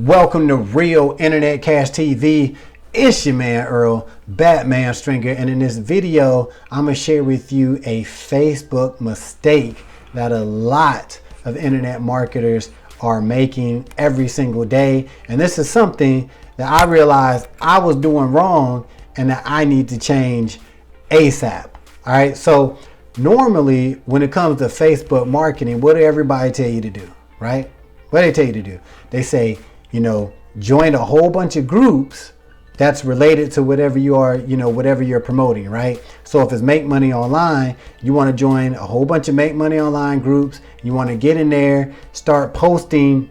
Welcome to Real Internet Cash TV. It's your man Earl, Batman Stringer, and in this video I'm going to share with you a Facebook mistake that a lot of internet marketers are making every single day. And this is something that I realized I was doing wrong and that I need to change ASAP. All right, so normally when it comes to Facebook marketing, what do everybody tell you to do, right? What do they tell you to do? They say, join a whole bunch of groups that's related to whatever you are, whatever you're promoting, right? So if it's Make Money Online, you want to join a whole bunch of Make Money Online groups. You want to get in there, start posting,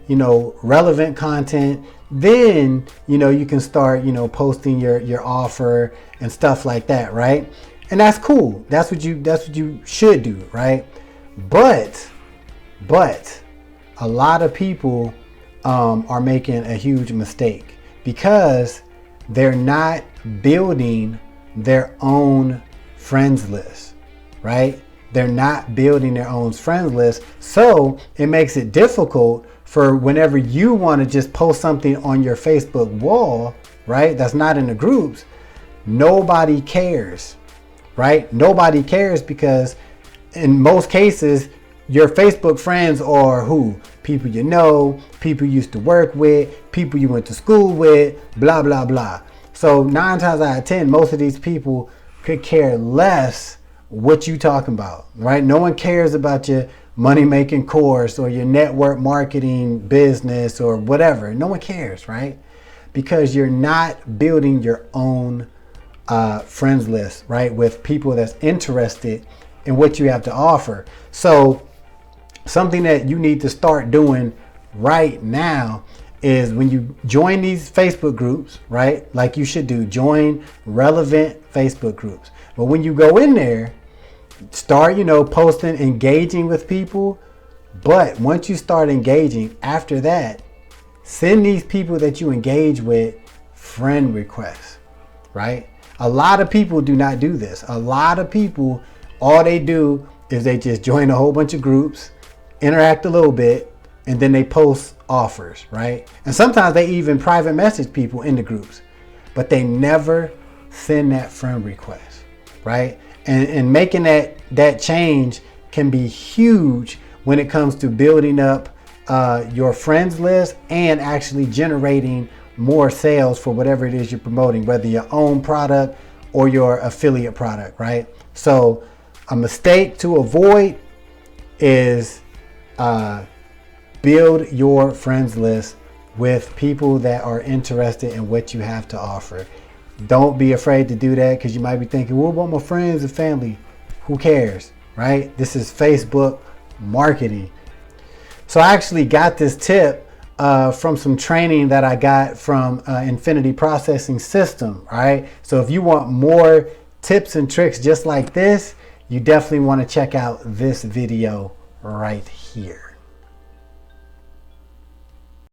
relevant content. Then, you can start, posting your offer and stuff like that, right? And that's cool. That's what you should do, right? But a lot of people are making a huge mistake because they're not building their own friends list, right? They're not building their own friends list. So it makes it difficult for whenever you want to just post something on your Facebook wall, right? That's not in the groups. Nobody cares, right? Nobody cares because in most cases, your Facebook friends are who? People you know, people you used to work with, people you went to school with, blah, blah, blah. So 9 times out of 10, most of these people could care less what you talking about, right? No one cares about your money-making course or your network marketing business or whatever. No one cares, right? Because you're not building your own friends list, right? With people that's interested in what you have to offer. So something that you need to start doing right now is when you join these Facebook groups, right? Like you should do, join relevant Facebook groups. But when you go in there, start, posting, engaging with people. But once you start engaging, after that, send these people that you engage with friend requests, right? A lot of people do not do this. A lot of people, all they do is they just join a whole bunch of groups, interact a little bit, and then they post offers, right? And sometimes they even private message people in the groups, but they never send that friend request, right? And making that change can be huge when it comes to building up your friends list and actually generating more sales for whatever it is you're promoting, whether your own product or your affiliate product, right? So a mistake to avoid is build your friends list with people that are interested in what you have to offer. Don't be afraid to do that because you might be thinking, what about my friends and family? Who cares, right? This is Facebook marketing. So I actually got this tip from some training that I got from Infinity Processing System, right? So if you want more tips and tricks just like this, you definitely want to check out this video right here.